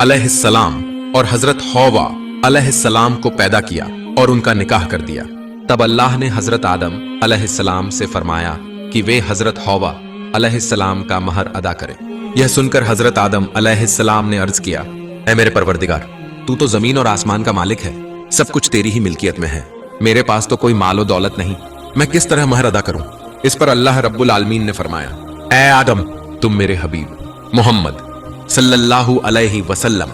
अलैहिस्सलाम और हजरत हौवा अलैहिस्सलाम को पैदा किया और उनका निकाह कर दिया। तब अल्लाह ने हजरत आदम अलैहिस्सलाम से फरमाया कि वे हजरत हौवा अलैहिस्सलाम का महर अदा करें। यह सुनकर हजरत आदम अलैहिस्सलाम ने अर्ज किया, ऐ मेरे परवरदिगार, तू तो जमीन और आसमान का मालिक है, सब कुछ तेरी ही मिल्कियत में है, मेरे पास तो कोई मालो दौलत नहीं, मैं किस तरह महर अदा करूं? इस पर अल्लाह रब्बुल आलमीन ने फरमाया, ऐ आदम, तुम मेरे हबीब मोहम्मद सल्लल्लाहु अलैहि वसल्लम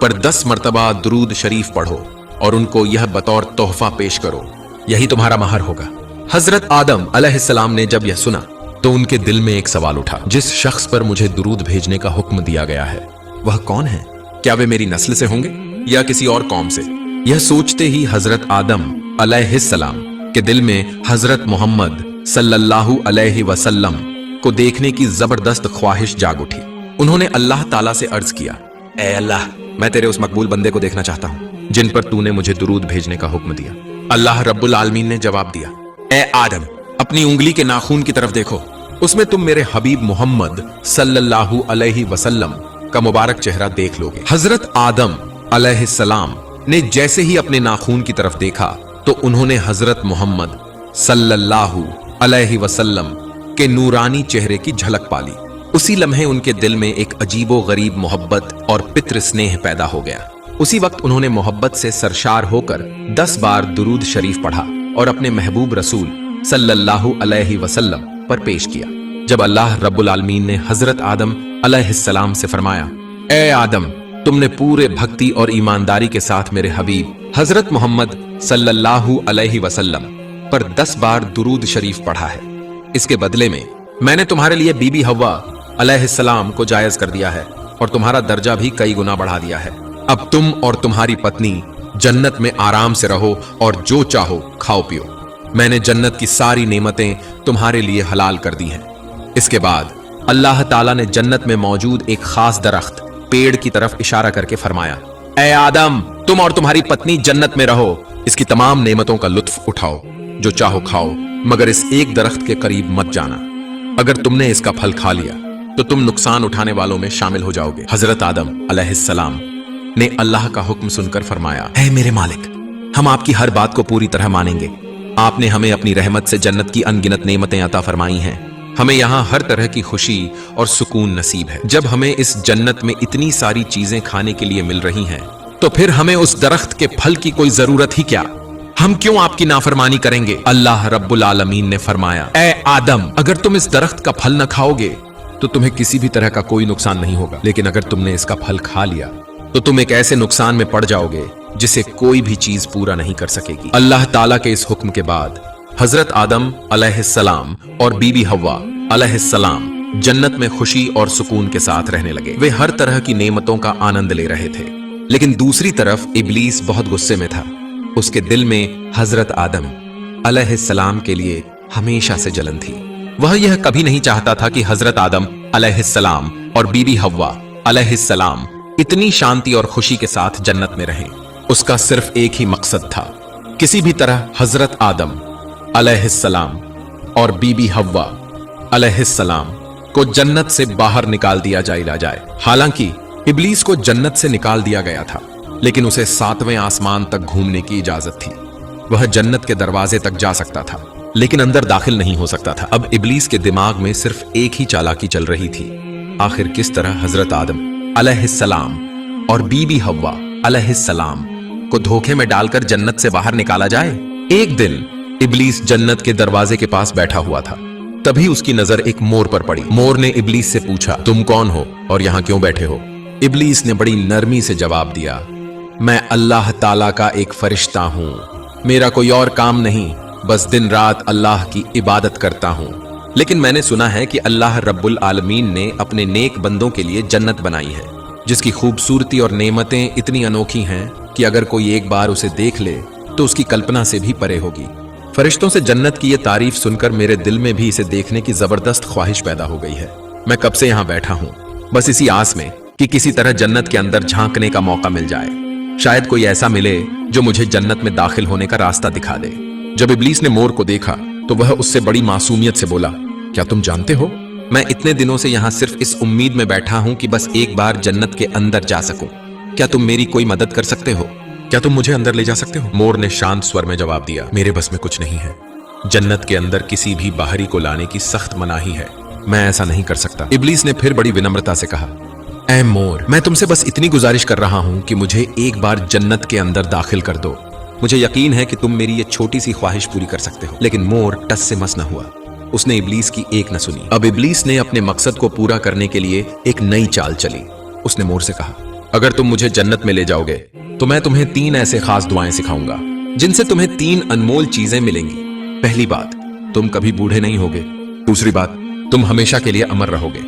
पर 10 मर्तबा दुरूद शरीफ पढ़ो और उनको यह बतौर तोहफा पेश करो, यही तुम्हारा महर होगा। हजरत आदम अलैहिस्सलाम ने जब यह सुना तो उनके दिल में एक सवाल उठा, जिस शख्स पर मुझे दुरूद भेजने का हुक्म दिया गया है वह कौन है? क्या वे मेरी नस्ल से होंगे या किसी और कौम से? यह सोचते ही हजरत आदम अलैहिस्सलाम के दिल में हजरत मोहम्मद सल्लल्लाहु अलैहि वसल्लम को देखने की जबरदस्त ख्वाहिश जाग उठी। उन्होंने अल्लाह ताला से अर्ज किया, ऐ अल्लाह, मैं तेरे उस मकबूल बंदे को देखना चाहता हूं जिन पर तूने मुझे दुरूद भेजने का हुक्म दिया। अल्लाह रब्बुल आलमीन ने जवाब दिया, ऐ आदम, अपनी उंगली के नाखून की तरफ देखो, उसमें तुम मेरे हबीब मोहम्मद सल्लल्लाहु अलैहि वसल्लम का मुबारक चेहरा देख लोगे। हजरत आदम अलैहिस्सलाम ने जैसे ही अपने नाखून की तरफ देखा तो उन्होंने हजरत मोहम्मद सल्लल्लाहु अलैहि वसल्लम के नूरानी चेहरे की झलक पाली। उसी लम्हे उनके दिल में एक अजीबो गरीब मोहब्बत और पितृ स्नेह पैदा हो गया। उसी वक्त उन्होंने मोहब्बत से सरशार होकर 10 बार दुरूद शरीफ पढ़ा और अपने महबूब रसूल सल्लल्लाहु अलैहि वसल्लम पर पेश किया। जब अल्लाह रब्बुल आलमीन ने हजरत आदम अलैहिस्सलाम से फरमाया, ऐ आदम, तुमने पूरे भक्ति और ईमानदारी के साथ मेरे हबीब हजरत मोहम्मद सल्लल्लाहु अलैहि वसल्लम पर 10 बार दुरूद शरीफ पढ़ा है, इसके बदले में मैंने तुम्हारे लिए बीबी हव्वा अलैहिस्सलाम को जायज कर दिया है और तुम्हारा दर्जा भी कई गुना बढ़ा दिया है। अब तुम और तुम्हारी पत्नी जन्नत में आराम से रहो और जो चाहो खाओ पियो। मैंने जन्नत की सारी नेमतें तुम्हारे लिए हलाल कर दी हैं। इसके बाद अल्लाह ताला ने जन्नत में मौजूद एक खास दरख्त पेड़ की तरफ इशारा करके फरमाया, ऐ आदम, तुम और तुम्हारी पत्नी जन्नत में रहो, इसकी तमाम नेमतों का लुत्फ उठाओ, जो चाहो खाओ, मगर इस एक दरख्त के करीब मत जाना। अगर तुमने इसका फल खा लिया तो तुम नुकसान उठाने वालों में शामिल हो जाओगे। हजरत आदम अलैहिस्सलाम ने अल्लाह का हुक्म सुनकर फरमाया, ऐ मेरे मालिक, हम आपकी हर बात को पूरी तरह मानेंगे। आपने हमें अपनी रहमत से जन्नत की अनगिनत नेमतें अता फरमाई हैं। हमें यहाँ हर तरह की खुशी और सुकून नसीब है। जब हमें इस जन्नत में इतनी सारी चीजें खाने के लिए मिल रही हैं, तो फिर हमें उस दरख्त के फल की कोई जरूरत ही क्या? हम क्यों आपकी नाफरमानी करेंगे? अल्लाह रब्बुल आलमीन ने फरमाया, ऐ आदम, अगर तुम इस दरख्त का फल न खाओगे तो तुम्हें किसी भी तरह का कोई नुकसान नहीं होगा, लेकिन अगर तुमने इसका फल खा लिया तो तुम एक ऐसे नुकसान में पड़ जाओगे जिसे कोई भी चीज पूरा नहीं कर सकेगी। अल्लाह ताला के इस हुक्म के बाद हजरत आदम अलैहिस्सलाम और बीबी हव्वा अलैहिस्सलाम जन्नत में खुशी और सुकून के साथ रहने लगे। वे हर तरह की नेमतों का आनंद ले रहे थे, लेकिन दूसरी तरफ इब्लीस बहुत गुस्से में था। उसके दिल में हजरत आदम अलैहिस्सलाम के लिए हमेशा से जलन थी। वह यह कभी नहीं चाहता था कि हजरत आदम अलैहिस्सलाम और बीबी हव्वा अलैहिस्सलाम इतनी शांति और खुशी के साथ जन्नत में रहें। उसका सिर्फ एक ही मकसद था, किसी भी तरह हजरत आदम अलैहिस्सलाम और बीबी हव्वा अलैहिस्सलाम को जन्नत से बाहर निकाल दिया जाए। हालांकि इब्लीस को जन्नत से निकाल दिया गया था, लेकिन उसे 7वें आसमान तक घूमने की इजाजत थी। वह जन्नत के दरवाजे तक जा सकता था, लेकिन अंदर दाखिल नहीं हो सकता था। अब इब्लीस के दिमाग में सिर्फ एक ही चालाकी चल रही थी, आखिर किस तरह हजरत आदम अलैहिस्सलाम और बीबी हव्वा अलैहिस्सलाम को धोखे में डालकर जन्नत से बाहर निकाला जाए। एक दिन इब्लीस जन्नत के दरवाजे के पास बैठा हुआ था, तभी उसकी नजर एक मोर पर पड़ी। मोर ने इब्लीस से पूछा, तुम कौन हो और यहाँ क्यों बैठे हो? इब्लीस ने बड़ी नरमी से जवाब दिया, मैं अल्लाह ताला का एक फरिश्ता हूँ, मेरा कोई और काम नहीं, बस दिन रात अल्लाह की इबादत करता हूँ। लेकिन मैंने सुना है कि अल्लाह रब्बुल आलमीन ने अपने नेक बंदों के लिए जन्नत बनाई है, जिसकी खूबसूरती और नेमतें इतनी अनोखी हैं कि अगर कोई एक बार उसे देख ले तो उसकी कल्पना से भी परे होगी। फरिश्तों से जन्नत की ये तारीफ सुनकर मेरे दिल में भी इसे देखने की जबरदस्त ख्वाहिश पैदा हो गई है। मैं कब से यहाँ बैठा हूँ, बस इसी आस में कि किसी तरह जन्नत के अंदर झांकने का मौका मिल जाए। शायद कोई ऐसा मिले जो मुझे जन्नत में दाखिल होने का रास्ता दिखा दे। जब इब्लीस ने मोर को देखा तो वह उससे बड़ी मासूमियत से बोला, क्या तुम जानते हो मैं इतने दिनों से यहाँ सिर्फ इस उम्मीद में बैठा हूँ कि बस एक बार जन्नत के अंदर जा सकूं। क्या तुम मेरी कोई मदद कर सकते हो? क्या तुम मुझे अंदर ले जा सकते हो? मोर ने शांत स्वर में जवाब दिया, मेरे बस में कुछ नहीं है। जन्नत के अंदर किसी भी बाहरी को लाने की सख्त मनाही है, मैं ऐसा नहीं कर सकता। इब्लीस ने फिर बड़ी विनम्रता से कहा, ऐ मोर, मैं तुमसे बस इतनी गुजारिश कर रहा हूं कि मुझे एक बार जन्नत के अंदर दाखिल कर दो। मुझे यकीन है कि तुम मेरी ये छोटी सी ख्वाहिश पूरी कर सकते हो। लेकिन मोर टस से मस न हुआ, उसने इब्लीस की एक न सुनी। अब इब्लीस ने अपने मकसद को पूरा करने के लिए एक नई चाल चली। उसने मोर से कहा, अगर तुम मुझे जन्नत में ले जाओगे तो मैं तुम्हें 3 ऐसे खास दुआएं सिखाऊंगा जिनसे तुम्हें 3 अनमोल चीजें मिलेंगी। पहली बात, तुम कभी बूढ़े नहीं होगे। दूसरी बात, तुम हमेशा के लिए अमर रहोगे।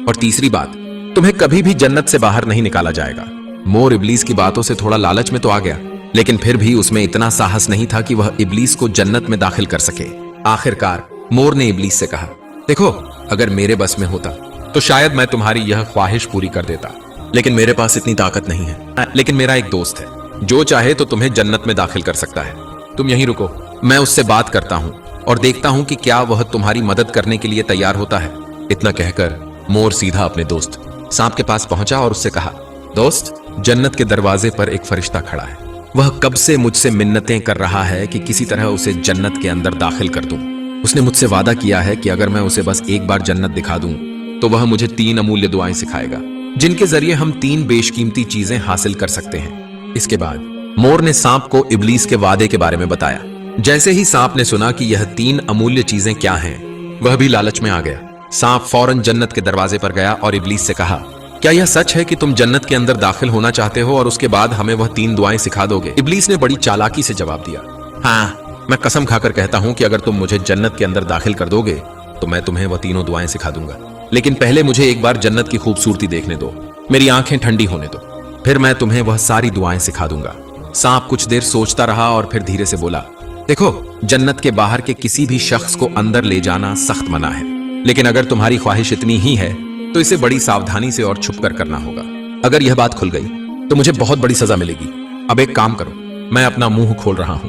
और तीसरी बात, तुम्हें कभी भी जन्नत से बाहर नहीं निकाला जाएगा। मोर इब्लीस की बातों से थोड़ा लालच में तो आ गया, लेकिन फिर भी उसमें इतना साहस नहीं था कि वह इब्लीस को जन्नत में दाखिल कर सके। आखिरकार मोर ने इब्लीस से कहा, देखो, अगर मेरे बस में होता तो शायद मैं तुम्हारी यह ख्वाहिश पूरी कर देता, लेकिन मेरे पास इतनी ताकत नहीं है। लेकिन मेरा एक दोस्त है, जो चाहे तो तुम्हें जन्नत में दाखिल कर सकता है। तुम यहीं रुको, मैं उससे बात करता हूं और देखता हूं कि क्या वह तुम्हारी मदद करने के लिए तैयार होता है। इतना कहकर मोर सीधा अपने दोस्त सांप के पास पहुंचा और उससे कहा, दोस्त, जन्नत के दरवाजे पर एक फरिश्ता खड़ा है। वह कब से मुझसे मिन्नतें कर रहा है कि किसी तरह उसे जन्नत के अंदर दाखिल कर दूं। उसने मुझसे वादा किया है कि अगर मैं उसे बस एक बार जन्नत दिखा दूं तो वह मुझे 3 अमूल्य दुआएं सिखाएगा, जिनके जरिए हम 3 बेशकीमती चीजें हासिल कर सकते हैं। इसके बाद मोर ने सांप को इब्लीस के वादे के बारे में बताया। जैसे ही सांप ने सुना कि यह 3 अमूल्य चीजें क्या हैं, वह भी लालच में आ गया। सांप फौरन जन्नत के दरवाजे पर गया और इब्लीस से कहा, क्या यह सच है कि तुम जन्नत के अंदर दाखिल होना चाहते हो और उसके बाद हमें वह 3 दुआएं सिखा दोगे? इब्लीस ने बड़ी चालाकी से जवाब दिया, हाँ, मैं कसम खाकर कहता हूं कि अगर तुम मुझे जन्नत के अंदर दाखिल कर दोगे तो मैं तुम्हें वह तीनों दुआएं सिखा दूंगा। लेकिन पहले मुझे एक बार जन्नत की खूबसूरती देखने दो, मेरी आंखें ठंडी होने दो, फिर मैं तुम्हें वह सारी दुआएं सिखा दूंगा। सांप कुछ देर सोचता रहा और फिर धीरे से बोला, देखो, जन्नत के बाहर के किसी भी शख्स को अंदर ले जाना सख्त मना है, लेकिन अगर तुम्हारी ख्वाहिश इतनी ही है तो इसे बड़ी सावधानी से और छुपकर करना होगा। अगर यह बात खुल गई तो मुझे बहुत बड़ी सजा मिलेगी। अब एक काम करो, मैं अपना मुंह खोल रहा हूं,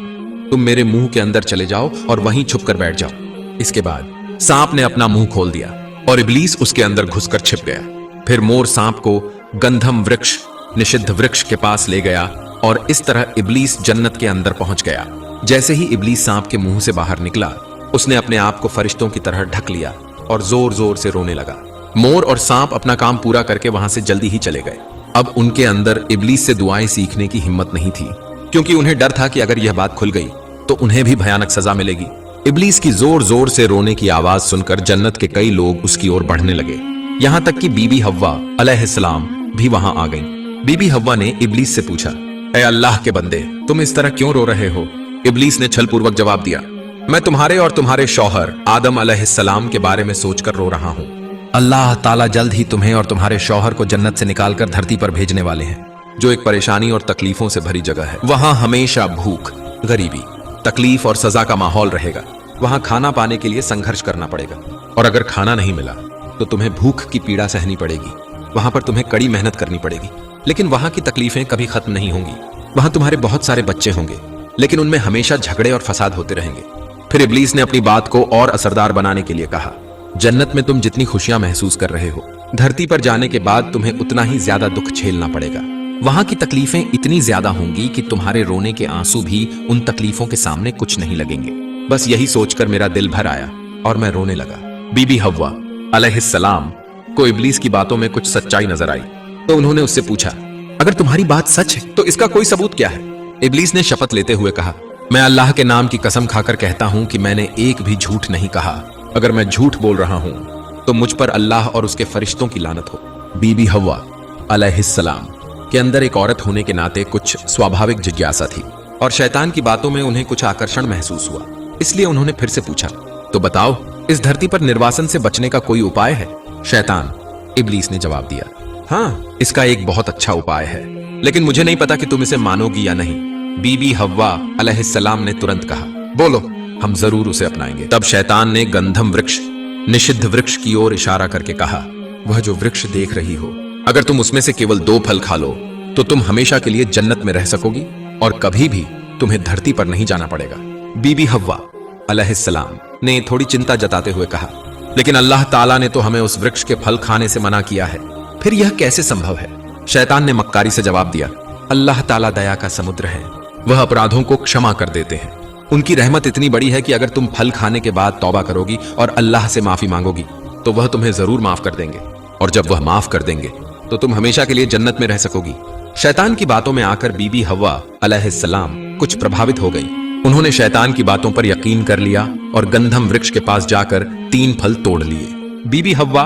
तुम मेरे मुंह के अंदर चले जाओ और वहीं छुपकर बैठ जाओ। इसके बाद सांप ने अपना मुंह खोल दिया और इब्लीस उसके अंदर घुसकर छिप गया। फिर मोर सांप को गंधम वृक्ष, निषिद्ध वृक्ष के पास ले गया और इस तरह इब्लीस जन्नत के अंदर पहुंच गया। जैसे ही इब्लीस सांप के मुंह से बाहर निकला, उसने अपने आप को फरिश्तों की तरह ढक लिया और जोर जोर से रोने लगा। मोर और सांप अपना काम पूरा करके वहां से जल्दी ही चले गए। अब उनके अंदर इब्लीस से दुआएं सीखने की हिम्मत नहीं थी, क्योंकि उन्हें डर था कि अगर यह बात खुल गई तो उन्हें भी भयानक सजा मिलेगी। इब्लीस की जोर जोर से रोने की आवाज सुनकर जन्नत के कई लोग उसकी ओर बढ़ने लगे, यहां तक कि बीबी हव्वा अलैहिस्सलाम भी वहां आ गईं। बीबी हव्वा ने इब्लीस से पूछा, ऐ अल्लाह के बंदे, तुम इस तरह क्यों रो रहे हो? इब्लीस ने छलपूर्वक जवाब दिया, मैं तुम्हारे और तुम्हारे शौहर आदम अलैहिस्सलाम के बारे में सोचकर रो रहा हूं। अल्लाह ताला जल्द ही तुम्हें और तुम्हारे शौहर को जन्नत से निकालकर धरती पर भेजने वाले हैं, जो एक परेशानी और तकलीफों से भरी जगह है। वहां हमेशा भूख, गरीबी, तकलीफ और सजा का माहौल रहेगा। वहां खाना पाने के लिए संघर्ष करना पड़ेगा, और अगर खाना नहीं मिला तो तुम्हें भूख की पीड़ा सहनी पड़ेगी। वहां पर तुम्हें कड़ी मेहनत करनी पड़ेगी, लेकिन वहां की तकलीफें कभी खत्म नहीं होंगी। वहां तुम्हारे बहुत सारे बच्चे होंगे, लेकिन उनमें हमेशा झगड़े और फसाद होते रहेंगे। फिर इब्लीस ने अपनी बात को और असरदार बनाने के लिए कहा, जन्नत में तुम जितनी खुशियां महसूस कर रहे हो, धरती पर जाने के बाद तुम्हें उतना ही ज्यादा दुख झेलना पड़ेगा। वहां की तकलीफें इतनी ज्यादा होंगी कि तुम्हारे रोने के आंसू भी उन तकलीफों के सामने कुछ नहीं लगेंगे। बस यही सोचकर मेरा दिल भर आया और मैं रोने लगा। बीबी हव्वा अलैहिस्सलाम को इब्लीस की बातों में कुछ सच्चाई नजर आई, तो उन्होंने उससे पूछा, अगर तुम्हारी बात सच है तो इसका कोई सबूत क्या है? इब्लीस ने शपथ लेते हुए कहा, मैं अल्लाह के नाम की कसम खाकर कहता हूं कि मैंने एक भी झूठ नहीं कहा। अगर मैं झूठ बोल रहा हूं तो मुझ पर अल्लाह और उसके फरिश्तों की लानत हो। बीबी हव्वा अलैहिस्सलाम के अंदर एक औरत होने के नाते कुछ स्वाभाविक जिज्ञासा थी, और शैतान की बातों में उन्हें कुछ आकर्षण महसूस हुआ। इसलिए उन्होंने फिर से पूछा, तो बताओ, इस धरती पर निर्वासन से बचने का कोई उपाय है? शैतान इब्लीस ने जवाब दिया, हाँ, इसका एक बहुत अच्छा उपाय है, लेकिन मुझे नहीं पता कि तुम इसे मानोगी या नहीं। बीबी हव्वा अलैहिस्सलाम ने तुरंत कहा, बोलो, हम जरूर उसे अपनाएंगे। तब शैतान ने गंधम वृक्ष, निषिद्ध वृक्ष की ओर इशारा करके कहा, वह जो वृक्ष देख रही हो, अगर तुम उसमें से केवल 2 फल खा लो तो तुम हमेशा के लिए जन्नत में रह सकोगी और कभी भी तुम्हें धरती पर नहीं जाना पड़ेगा। बीबी हव्वा अलैहिस्सलाम ने थोड़ी चिंता जताते हुए कहा, लेकिन अल्लाह ताला ने तो हमें उस वृक्ष के फल खाने से मना किया है, फिर यह कैसे संभव है? शैतान ने मक्कारी से जवाब दिया, अल्लाह ताला दया का समुद्र है, वह अपराधों को क्षमा कर देते हैं। उनकी रहमत इतनी बड़ी है कि अगर तुम फल खाने के बाद तौबा करोगी और अल्लाह से माफी मांगोगी तो वह तुम्हें जरूर माफ कर देंगे, और जब वह माफ कर देंगे तो तुम हमेशा के लिए जन्नत में रह सकोगी। शैतान की बातों में आकर बीबी हव्वा अलैहिस्सलाम कुछ प्रभावित हो गई। उन्होंने शैतान की बातों पर यकीन कर लिया और गंधम वृक्ष के पास जाकर 3 फल तोड़ लिए। बीबी हव्वा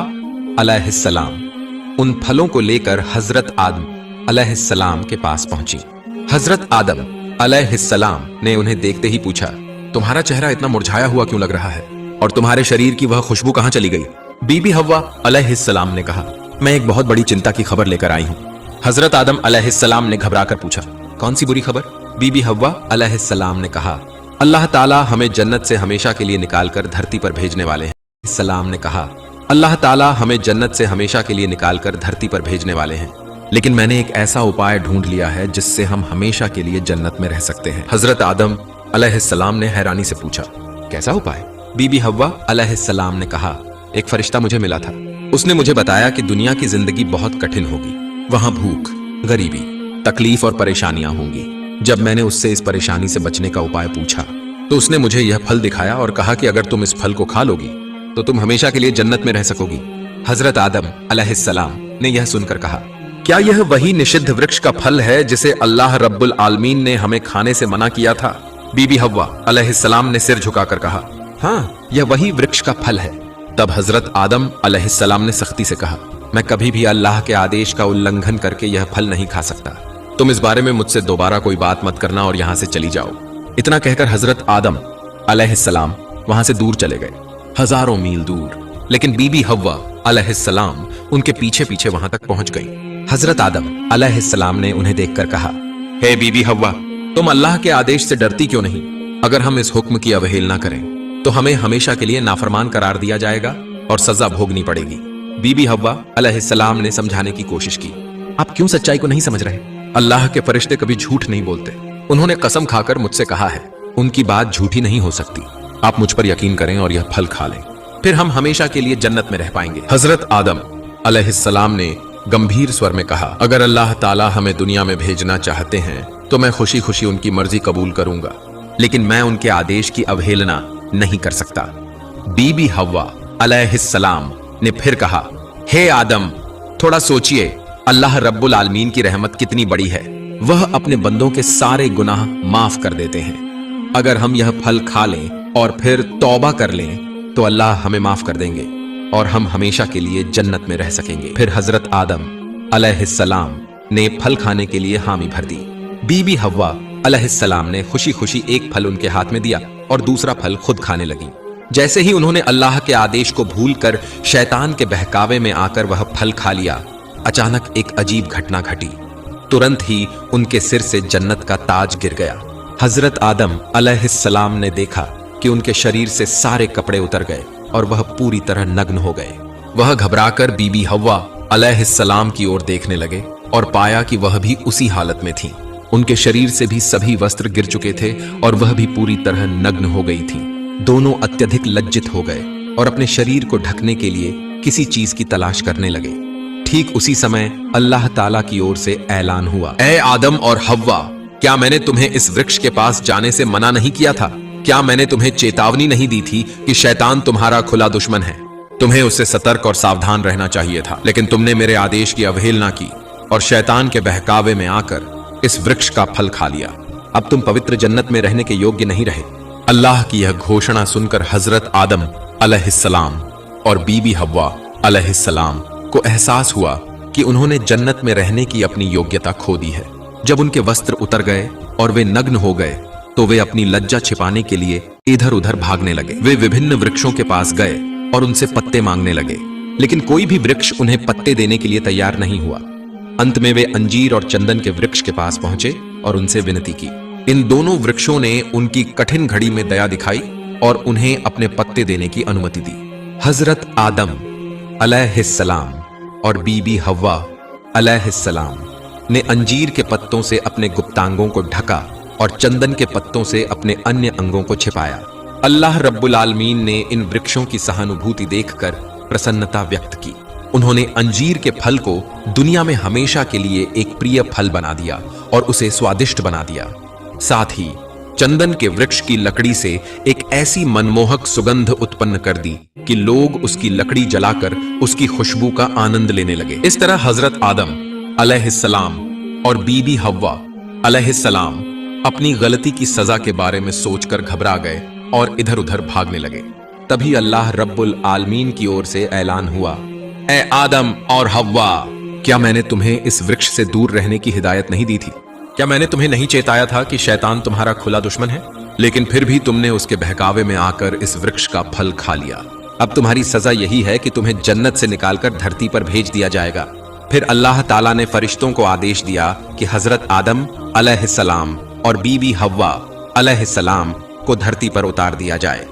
अलैहिस्सलाम उन फलों को लेकर हजरत आदम अलैहिस्सलाम के पास पहुंची। हजरत आदम अलैहिस्सलाम ने उन्हें देखते ही पूछा, तुम्हारा चेहरा इतना मुरझाया हुआ क्यों लग रहा है, और तुम्हारे शरीर की वह खुशबू कहां चली गई? बीबी हव्वा अलैहिस्सलाम ने कहा, मैं एक बहुत बड़ी चिंता की खबर लेकर आई हूं। हजरत आदम अलैहिस्सलाम ने घबराकर पूछा, कौन सी बुरी खबर? बीबी हव्वा अलैहिस्सलाम ने कहा, अल्लाह ताला हमें जन्नत से हमेशा के लिए निकालकर धरती पर भेजने वाले हैं। सलाम ने कहा, अल्लाह ताला हमें जन्नत से हमेशा के लिए निकालकर धरती पर भेजने वाले हैं, लेकिन मैंने एक ऐसा उपाय ढूंढ लिया है जिससे हम हमेशा के लिए जन्नत में रह सकते हैं। हजरत आदम अलैहिस्सलाम ने हैरानी से पूछा, कैसा उपाय? बीबी हव्वा अलैहिस्सलाम ने कहा, एक फरिश्ता मुझे मिला था, उसने मुझे बताया कि दुनिया की जिंदगी बहुत कठिन होगी, वहां भूख, गरीबी, तकलीफ और परेशानियां होंगी। जब मैंने उससे इस परेशानी से बचने का उपाय पूछा तो उसने मुझे यह फल दिखाया और कहा कि अगर तुम इस फल को खा लोगी तो तुम हमेशा के लिए जन्नत में रह सकोगी। हजरत आदम अलैहिस्सलाम ने यह सुनकर कहा, क्या यह वही निषिद्ध वृक्ष का फल है जिसे अल्लाह रब्बुल आलमीन ने हमें खाने से मना किया था? बीबी हव्वा अलैहिस्सलाम ने सिर झुकाकर कहा, हाँ, यह वही वृक्ष का फल है। तब हजरत आदम अलैहिस्सलाम ने सख्ती से कहा, मैं कभी भी अल्लाह के आदेश का उल्लंघन करके यह फल नहीं खा सकता। तुम इस बारे में मुझसे दोबारा कोई बात मत करना और यहां से चली जाओ। इतना कहकर हजरत आदम अलैहिस्सलाम वहां से दूर चले गए, हजारों मील दूर। लेकिन बीबी हव्वा अलैहिस्सलाम उनके पीछे पीछे वहां तक पहुंच गई। हजरत आदम अलैहिस्सलाम ने उन्हें देखकर कहा, हे बीबी हव्वा, तुम अल्लाह के आदेश से डरती क्यों नहीं? अगर हम इस हुक्म की अवहेलना करें तो हमें हमेशा के लिए नाफरमान करार दिया जाएगा और सजा भोगनी पड़ेगी। बीबी हव्वा अलैहिस्सलाम ने समझाने की कोशिश की, आप क्यों सच्चाई को नहीं समझ रहे? अल्लाह के फरिश्ते कभी झूठ नहीं बोलते। उन्होंने कसम खाकर मुझसे कहा है, उनकी बात झूठी नहीं हो सकती। आप मुझ पर यकीन करें और यह फल खा लें, फिर हम हमेशा के लिए जन्नत में रह पाएंगे। हजरत आदम अलैहिस्सलाम ने गंभीर स्वर में कहा, अगर अल्लाह ताला हमें दुनिया में भेजना चाहते हैं तो मैं खुशी खुशी उनकी मर्जी कबूल करूंगा, लेकिन मैं उनके आदेश की अवहेलना नहीं कर सकता। बीबी हव्वा अलैहिस्सलाम ने फिर कहा, हे आदम, थोड़ा सोचिए, अल्लाह रब्बुल आलमीन की रहमत कितनी बड़ी है, वह अपने बंदों के सारे गुनाह माफ कर देते हैं। अगर हम यह फल खा लें और फिर तौबा कर लें तो अल्लाह हमें माफ कर देंगे और हम हमेशा के लिए जन्नत में रह सकेंगे। फिर हजरत आदम अलैहिस्सलाम ने फल खाने के लिए हामी भर दी। बीबी हव्वा अलैहिस्सलाम ने खुशी खुशी एक फल उनके हाथ में दिया और दूसरा फल खुद खाने लगी। जैसे ही उन्होंने अल्लाह के आदेश को भूलकर शैतान के बहकावे में आकर वह फल खा लिया, अचानक एक अजीब घटना घटी। तुरंत ही उनके सिर से जन्नत का ताज गिर गया। हजरत आदम अलैहिस्सलाम ने देखा कि उनके शरीर से सारे कपड़े उतर गए और वह पूरी तरह नग्न हो गए। वह घबराकर बीबी हव्वा अलैहिस्सलाम की ओर देखने लगे और पाया कि वह भी उसी हालत में थी। उनके शरीर से भी सभी वस्त्र गिर चुके थे और वह भी पूरी तरह नग्न हो गई थी। दोनों अत्यधिक लज्जित हो गए और अपने शरीर को ढकने के लिए किसी चीज की तलाश करने लगे। ठीक उसी समय अल्लाह ताला की ओर से ऐलान हुआ, ऐ आदम और हव्वा, क्या मैंने तुम्हें इस वृक्ष के पास जाने से मना नहीं किया था? क्या मैंने तुम्हें चेतावनी नहीं दी थी कि शैतान तुम्हारा खुला दुश्मन है? तुम्हें उससे सतर्क और सावधान रहना चाहिए था, लेकिन तुमने मेरे आदेश की अवहेलना की और शैतान के बहकावे में आकर इस वृक्ष का फल खा लिया। अब तुम पवित्र जन्नत में रहने के योग्य नहीं रहे। अल्लाह की यह घोषणा सुनकर हजरत आदम अलैहिस्सलाम और बीबी हव्वा अलैहिस्सलाम को एहसास हुआ कि उन्होंने जन्नत में रहने की अपनी योग्यता खो दी है। जब उनके वस्त्र उतर गए और वे नग्न हो गए तो वे अपनी लज्जा छिपाने के लिए इधर उधर भागने लगे। वे विभिन्न वृक्षों के पास गए और उनसे पत्ते मांगने लगे, लेकिन कोई भी वृक्ष उन्हें पत्ते देने के लिए तैयार नहीं हुआ। अंत में वे अंजीर और चंदन के वृक्ष के पास पहुंचे और उनसे विनती की। इन दोनों वृक्षों ने उनकी कठिन घड़ी में दया दिखाई और उन्हें अपने पत्ते देने की अनुमति दी। हजरत आदम अलैहिस्सलाम और बीबी हव्वा अलैहिस्सलाम ने अंजीर के पत्तों से अपने गुप्तांगों को ढका और चंदन के पत्तों से अपने अन्य अंगों को छिपाया। अल्लाह रब्बुल आलमीन ने इन वृक्षों की सहानुभूति देखकर प्रसन्नता व्यक्त की। उन्होंने अंजीर के फल को दुनिया में हमेशा के लिए एक प्रिय फल बना दिया और उसे स्वादिष्ट बना दिया। साथ ही चंदन के वृक्ष की लकड़ी से एक ऐसी मनमोहक सुगंध उत्पन्न कर दी कि लोग उसकी लकड़ी जलाकर उसकी खुशबू का आनंद लेने लगे। इस तरह हजरत आदम अलैहिस्सलाम और बीबी हव्वा अलैहिस्सलाम अपनी गलती की सजा के बारे में सोचकर घबरा गए और इधर उधर भागने लगे। तभी अल्लाह रब्बुल आलमीन की ओर से ऐलान हुआ, ए आदम और हव्वा, क्या मैंने तुम्हें इस वृक्ष से दूर रहने की हिदायत नहीं दी थी? क्या मैंने तुम्हें नहीं चेताया था कि शैतान तुम्हारा खुला दुश्मन है? लेकिन फिर भी तुमने उसके बहकावे में आकर इस वृक्ष का फल खा लिया। अब तुम्हारी सजा यही है कि तुम्हें जन्नत से निकालकर धरती पर भेज दिया जाएगा। फिर अल्लाह ताला ने फरिश्तों को आदेश दिया कि हजरत आदम अलैहिस्सलाम और बीबी हव्वा अलैहिस्सलाम को धरती पर उतार दिया जाए।